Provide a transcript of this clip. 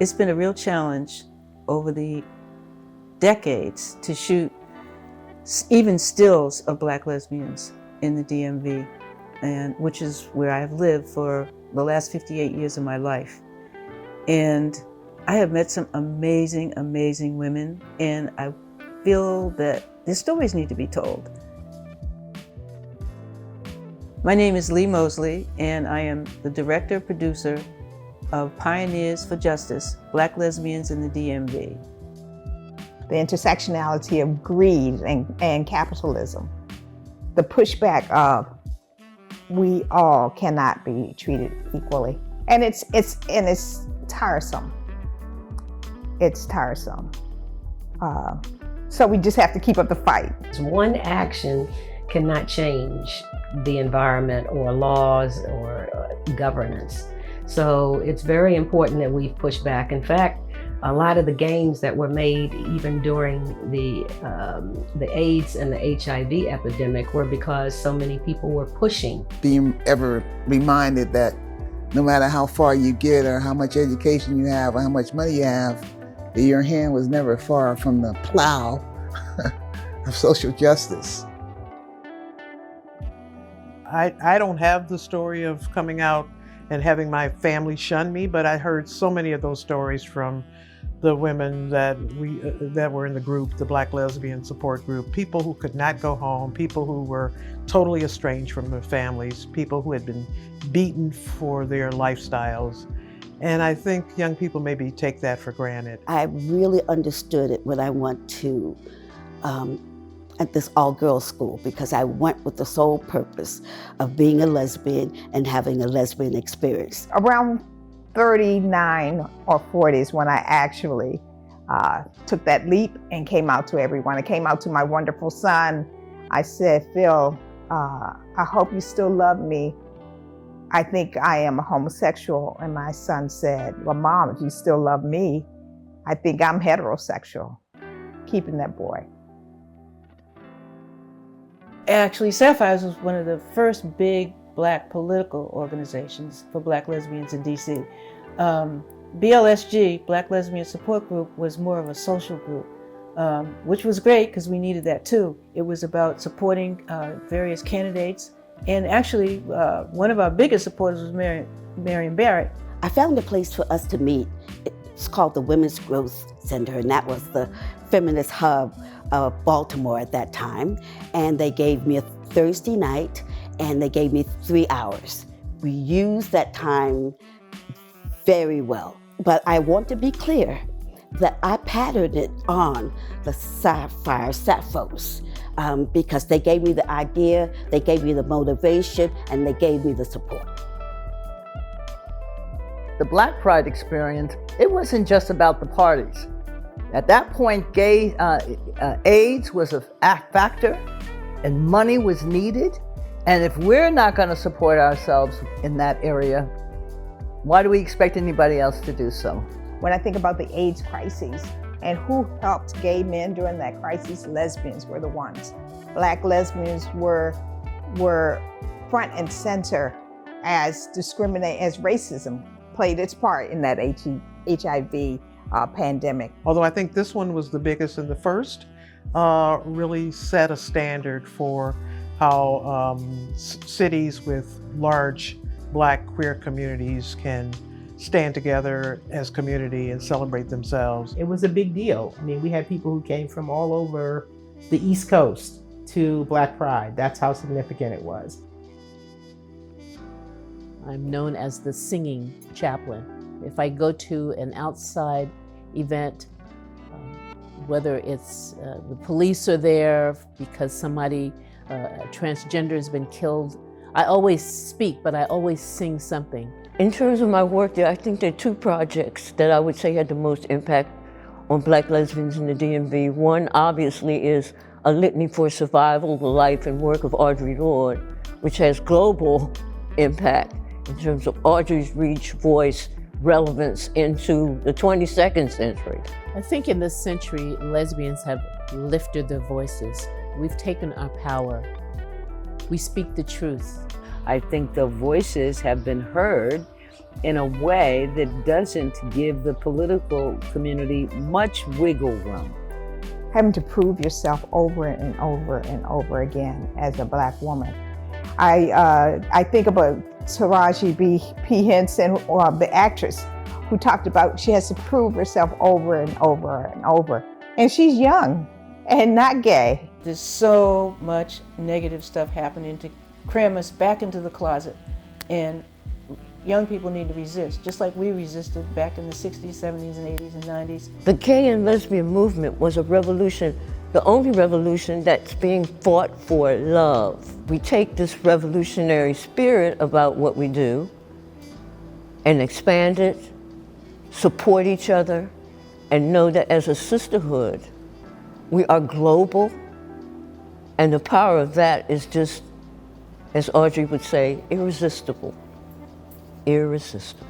It's been a real challenge over the decades to shoot even stills of Black lesbians in the DMV, and which is where I have lived for the last 58 years of my life. And I have met some amazing, amazing women, and I feel that their stories need to be told. My name is Lee Mosley, and I am the director-producer of Pioneers for Justice, Black Lesbians in the DMV. The intersectionality of greed and capitalism. The pushback of we all cannot be treated equally. And it's tiresome. It's tiresome. So we just have to keep up the fight. One action cannot change the environment or laws or governance. So it's very important that we push back. In fact, a lot of the gains that were made even during the AIDS and the HIV epidemic were because so many people were pushing. Being ever reminded that no matter how far you get or how much education you have or how much money you have, that your hand was never far from the plow of social justice. I don't have the story of coming out and having my family shun me, but I heard so many of those stories from the women that were in the group, the Black Lesbian Support Group, people who could not go home, people who were totally estranged from their families, people who had been beaten for their lifestyles. And I think young people maybe take that for granted. I really understood it when I went to at this all-girls school, because I went with the sole purpose of being a lesbian and having a lesbian experience. Around 39 or 40s when I actually took that leap and came out to everyone. I came out to my wonderful son. I said, Phil, I hope you still love me. I think I am a homosexual. And my son said, well, Mom, if you still love me, I think I'm heterosexual, keeping that boy. Actually, Sapphires was one of the first big Black political organizations for Black lesbians in DC. BLSG, Black Lesbian Support Group, was more of a social group, which was great because we needed that too. It was about supporting various candidates, and actually one of our biggest supporters was Marion Barrett. I found a place for us to meet. It's called the Women's Growth Center, and that was the feminist hub of Baltimore at that time. And they gave me a Thursday night, and they gave me 3 hours. We used that time very well. But I want to be clear that I patterned it on the Sapphire Sapphos because they gave me the idea, they gave me the motivation, and they gave me the support. The Black Pride experience, it wasn't just about the parties. At that point, AIDS was a factor and money was needed. And if we're not going to support ourselves in that area, why do we expect anybody else to do so? When I think about the AIDS crisis and who helped gay men during that crisis, lesbians were the ones. Black lesbians were front and center as racism played its part in that HIV pandemic. Although I think this one was the biggest and the first, really set a standard for how cities with large Black queer communities can stand together as community and celebrate themselves. It was a big deal. I mean, we had people who came from all over the East Coast to Black Pride. That's how significant it was. I'm known as the singing chaplain. If I go to an outside event, whether it's the police are there because somebody transgender has been killed, I always speak, but I always sing something. In terms of my work there, I think there are two projects that I would say had the most impact on Black lesbians in the DMV. One obviously is A Litany for Survival, the life and work of Audre Lorde, which has global impact in terms of Audre's reach, voice, relevance into the 22nd century. I think in this century, lesbians have lifted their voices. We've taken our power. We speak the truth. I think the voices have been heard in a way that doesn't give the political community much wiggle room. Having to prove yourself over and over and over again as a Black woman. I think about Taraji P. Henson, the actress, who talked about she has to prove herself over and over and over. And she's young and not gay. There's so much negative stuff happening to cram us back into the closet. And young people need to resist, just like we resisted back in the 60s, 70s, and 80s, and 90s. The gay and lesbian movement was a revolution, the only revolution that's being fought for love. We take this revolutionary spirit about what we do and expand it, support each other, and know that as a sisterhood, we are global, and the power of that is just, as Audrey would say, irresistible. Irresistible.